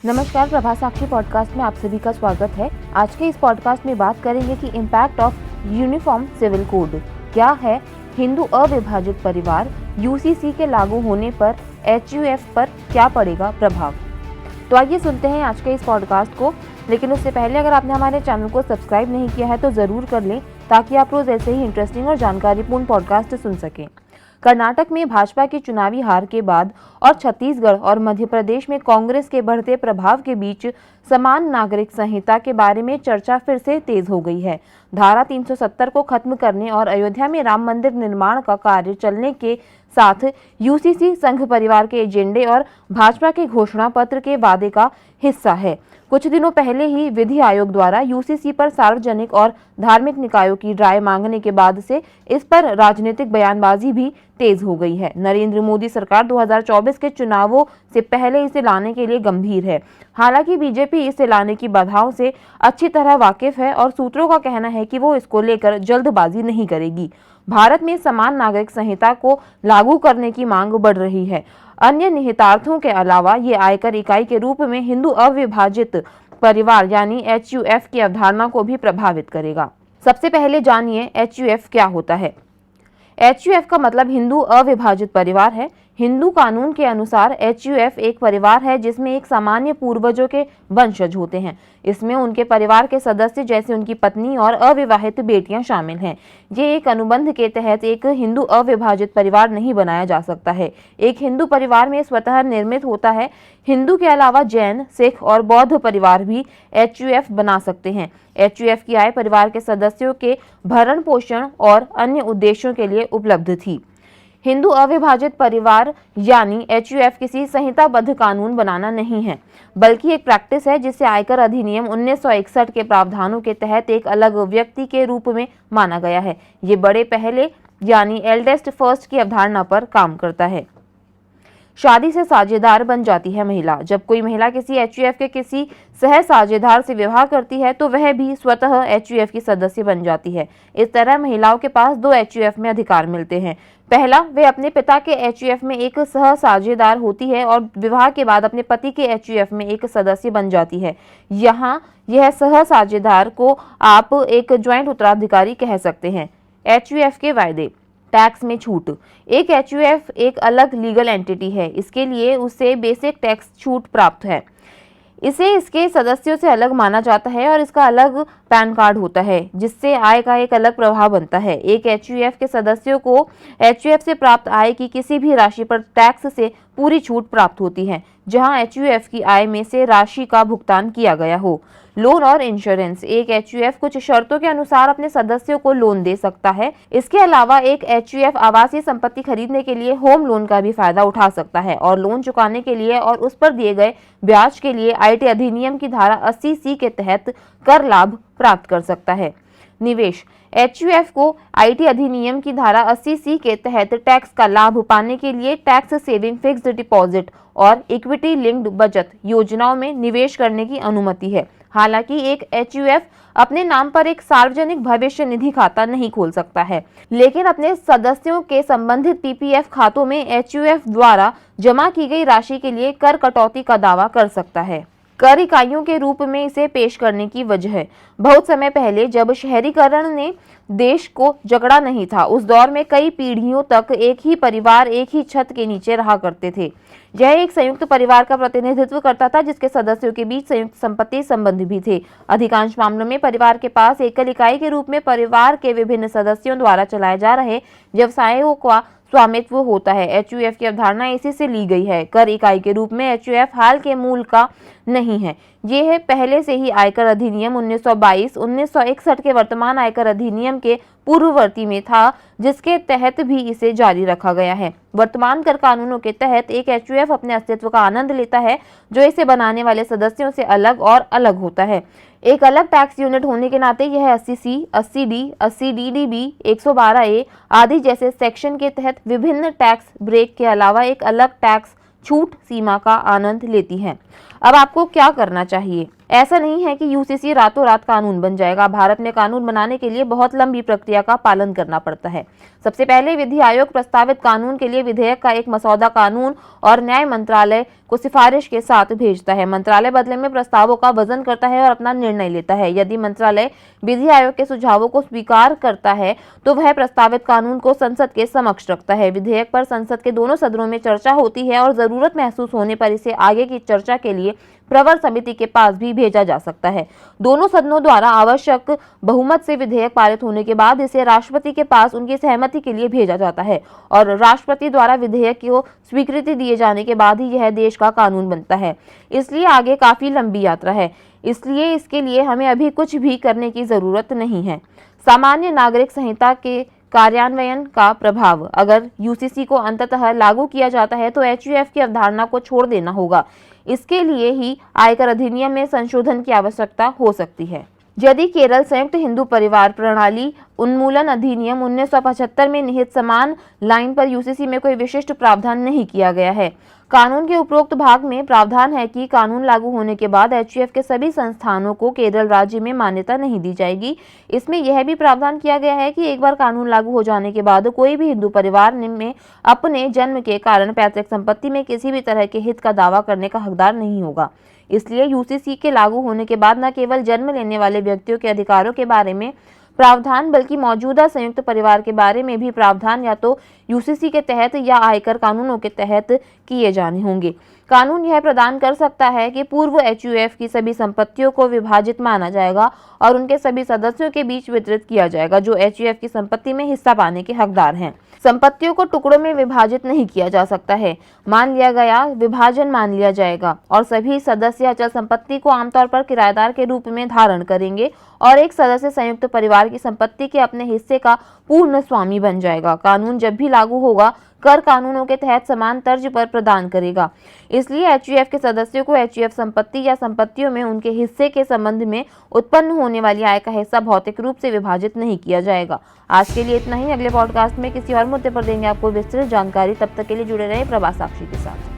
नमस्कार, प्रभा साक्षी पॉडकास्ट में आप सभी का स्वागत है। आज के इस पॉडकास्ट में बात करेंगे कि impact of uniform civil code क्या है, हिंदू अविभाजित परिवार यूसीसी के लागू होने पर एचयूएफ पर क्या पड़ेगा प्रभाव। तो आइए सुनते हैं आज के इस पॉडकास्ट को। लेकिन उससे पहले अगर आपने हमारे चैनल को सब्सक्राइब नहीं किया है तो ज़रूर कर लें, ताकि आप रोज़ ऐसे ही इंटरेस्टिंग और जानकारीपूर्ण पॉडकास्ट सुन सकें। कर्नाटक में भाजपा की चुनावी हार के बाद और छत्तीसगढ़ और मध्य प्रदेश में कांग्रेस के बढ़ते प्रभाव के बीच समान नागरिक संहिता के बारे में चर्चा फिर से तेज हो गई है। धारा 370 को खत्म करने और अयोध्या में राम मंदिर निर्माण का कार्य चलने के साथ यूसीसी संघ परिवार के एजेंडे और भाजपा के घोषणा पत्र के वादे का हिस्सा है। कुछ दिनों पहले ही विधि आयोग द्वारा यूसीसी पर सार्वजनिक और धार्मिक निकायों की राय मांगने के बाद से इस पर राजनीतिक बयानबाजी भी तेज हो गई है। नरेंद्र मोदी सरकार 2024 के चुनावों से पहले इसे लाने के लिए गंभीर है। हालांकि बीजेपी इसे लाने की बाधाओं से अच्छी तरह वाकिफ है और सूत्रों का कहना है कि वो इसको लेकर जल्दबाजी नहीं करेगी। भारत में समान नागरिक संहिता को लागू करने की मांग बढ़ रही है। अन्य निहितार्थों के अलावा ये आयकर इकाई के रूप में हिंदू अविभाजित परिवार यानी एचयूएफ की अवधारणा को भी प्रभावित करेगा। सबसे पहले जानिए एचयूएफ क्या होता है। एचयूएफ का मतलब हिंदू अविभाजित परिवार है। हिंदू कानून के अनुसार एचयूएफ एक परिवार है जिसमें एक सामान्य पूर्वजों के वंशज होते हैं। इसमें उनके परिवार के सदस्य जैसे उनकी पत्नी और अविवाहित बेटियां शामिल हैं। ये एक अनुबंध के तहत एक हिंदू अविभाजित परिवार नहीं बनाया जा सकता है। एक हिंदू परिवार में स्वतः निर्मित होता है। हिंदू के अलावा जैन, सिख और बौद्ध परिवार भी एचयूएफ बना सकते हैं। एचयूएफ की आय परिवार के सदस्यों के भरण पोषण और अन्य उद्देश्यों के लिए उपलब्ध थी। हिंदू अविभाजित परिवार यानी एचयूएफ किसी संहिताबद्ध कानून बनाना नहीं है, बल्कि एक प्रैक्टिस है जिसे आयकर अधिनियम 1961 के प्रावधानों के तहत एक अलग व्यक्ति के रूप में माना गया है। ये बड़े पहले यानी एल्डेस्ट फर्स्ट की अवधारणा पर काम करता है। शादी से साझेदार बन जाती है महिला। जब कोई महिला किसी एचयूएफ के किसी सह साझेदार से विवाह करती है तो वह भी स्वतः एचयूएफ की सदस्य बन जाती है। इस तरह महिलाओं के पास दो एचयूएफ में अधिकार मिलते हैं। पहला, वे अपने पिता के एचयूएफ में एक सह साझेदार होती है और विवाह के बाद अपने पति के एचयूएफ में एक सदस्य बन जाती है। यहाँ यह सह साझेदार को आप एक ज्वाइंट उत्तराधिकारी कह सकते हैं। एचयूएफ के वायदे। टैक्स में छूट। एक एचयूएफ एक अलग लीगल एंटिटी है, इसके लिए उसे बेसिक टैक्स छूट प्राप्त है। इसे इसके सदस्यों से अलग माना जाता है और इसका अलग पैन कार्ड होता है, जिससे आय का एक अलग प्रवाह बनता है। एक एचयूएफ के सदस्यों को एचयूएफ से प्राप्त आय की किसी भी राशि पर टैक्स से पूरी छूट प्राप्त होती है, जहां एचयूएफ की आय में से राशि का भुगतान किया गया हो। लोन और इंश्योरेंस। एक एचयूएफ कुछ शर्तों के अनुसार अपने सदस्यों को लोन दे सकता है। इसके अलावा एक एचयूएफ आवासीय संपत्ति खरीदने के लिए होम लोन का भी फायदा उठा सकता है और लोन चुकाने के लिए और उस पर दिए गए ब्याज के लिए आईटी अधिनियम की धारा 80C के तहत कर लाभ प्राप्त कर सकता है। निवेश। एचयूएफ को आईटी अधिनियम की धारा 80C के तहत टैक्स का लाभ पाने के लिए टैक्स सेविंग फिक्स्ड डिपॉजिट और इक्विटी लिंक्ड बचत योजनाओं में निवेश करने की अनुमति है। हालांकि एक एचयूएफ अपने नाम पर एक सार्वजनिक भविष्य निधि खाता नहीं खोल सकता है, लेकिन अपने सदस्यों के संबंधित पीपीएफ खातों में एचयूएफ द्वारा जमा की गई राशि के लिए कर कटौती का दावा कर सकता है। कर इकाइयों के रूप में इसे पेश करने की वजह। बहुत समय पहले जब शहरीकरण ने देश को जकड़ा नहीं था, उस दौर में कई पीढ़ियों तक एक ही परिवार एक ही छत के नीचे रहा करते थे। यह एक संयुक्त परिवार का प्रतिनिधित्व करता था जिसके सदस्यों के बीच संयुक्त संपत्ति संबंध भी थे। अधिकांश मामलों में परिवार के पास एकल इकाई के रूप में परिवार के विभिन्न सदस्यों द्वारा चलाए जा रहे व्यवसायों का स्वामित्व होता है। एचयूएफ की अवधारणा इसी से ली गई है। कर इकाई के रूप में एचयूएफ हाल के मूल का नहीं है। ये है पहले से ही आयकर अधिनियम 1922 1961 के वर्तमान आयकर अधिनियम के पूर्ववर्ती में था, जिसके तहत भी इसे जारी रखा गया है। वर्तमान कर कानूनों के तहत एक एचयूएफ अपने अस्तित्व का आनंद लेता है, जो इसे बनाने वाले सदस्यों से अलग और अलग होता है। एक अलग टैक्स यूनिट होने के नाते यह 80C, 80D, 80DDB, 112A आदि जैसे सेक्शन के तहत विभिन्न टैक्स ब्रेक के अलावा एक अलग टैक्स छूट सीमा का आनंद लेती है। अब आपको क्या करना चाहिए? ऐसा नहीं है कि यूसीसी रातों रात कानून बन जाएगा। भारत में कानून बनाने के लिए बहुत लंबी प्रक्रिया का पालन करना पड़ता है। सबसे पहले विधि आयोग प्रस्तावित कानून के लिए विधेयक का एक मसौदा कानून और न्याय मंत्रालय को सिफारिश के साथ भेजता है। मंत्रालय बदले में प्रस्तावों का वजन करता है और अपना निर्णय लेता है। यदि मंत्रालय विधि आयोग के सुझावों को स्वीकार करता है तो वह प्रस्तावित कानून को संसद के समक्ष रखता है। विधेयक पर संसद के दोनों सदनों में चर्चा होती है और जरूरत महसूस होने पर इसे आगे की चर्चा के लिए प्रवर समिति के पास भी भेजा जा सकता है। दोनों सदनों द्वारा आवश्यक बहुमत से विधेयक पारित होने के बाद इसे राष्ट्रपति के पास उनकी सहमति के लिए भेजा जाता है और राष्ट्रपति द्वारा विधेयक को स्वीकृति दिए जाने के बाद ही यह देश का कानून बनता है। इसलिए आगे काफी लंबी यात्रा है, इसलिए इसके लिए हमें अभी कुछ भी करने की जरूरत नहीं है। सामान्य नागरिक संहिता के कार्यान्वयन का प्रभाव। अगर यूसीसी को अंततः लागू किया जाता है तो एचयूएफ की अवधारणा को छोड़ देना होगा। इसके लिए ही आयकर अधिनियम में संशोधन की आवश्यकता हो सकती है। यदि केरल संयुक्त हिंदू परिवार प्रणाली उन्मूलन अधिनियम 1975 में निहित समान लाइन पर यूसीसी में कोई विशिष्ट प्रावधान नहीं किया गया है। कानून के उपरोक्त भाग में प्रावधान है कि कानून लागू होने के बाद एचयूएफ के सभी संस्थानों को केरल राज्य में मान्यता नहीं दी जाएगी। इसमें यह भी प्रावधान किया गया है कि एक बार कानून लागू हो जाने के बाद कोई भी हिंदू परिवार में अपने जन्म के कारण पैतृक संपत्ति में किसी भी तरह के हित का दावा करने का हकदार नहीं होगा। इसलिए यूसीसी के लागू होने के बाद न केवल जन्म लेने वाले व्यक्तियों के अधिकारों के बारे में प्रावधान बल्कि मौजूदा संयुक्त परिवार के बारे में भी प्रावधान या तो यूसीसी के तहत या आयकर कानूनों के तहत किए जाने होंगे। कानून यह प्रदान कर सकता है कि पूर्व एचयूएफ की सभी संपत्तियों को विभाजित माना जाएगा और उनके सभी सदस्यों के बीच वितरित किया जाएगा जो एचयूएफ की संपत्ति में हिस्सा पाने के हकदार हैं। संपत्तियों को टुकड़ों में विभाजित नहीं किया जा सकता है। मान लिया गया विभाजन मान लिया जाएगा और सभी सदस्य अचल संपत्ति को आमतौर पर किराएदार के रूप में धारण करेंगे और एक सदस्य संयुक्त परिवार की संपत्ति के अपने हिस्से का पूर्ण स्वामी बन जाएगा। कानून जब भी लागू होगा कर कानूनों के तहत समान तर्ज पर प्रदान करेगा। इसलिए एचयूएफ के सदस्यों को एचयूएफ संपत्ति या संपत्तियों में उनके हिस्से के संबंध में उत्पन्न होने वाली आय का हिस्सा भौतिक रूप से विभाजित नहीं किया जाएगा। आज के लिए इतना ही। अगले पॉडकास्ट में किसी और मुद्दे पर देंगे आपको विस्तृत जानकारी। तब तक के लिए जुड़े रहे प्रवास साक्षी के साथ।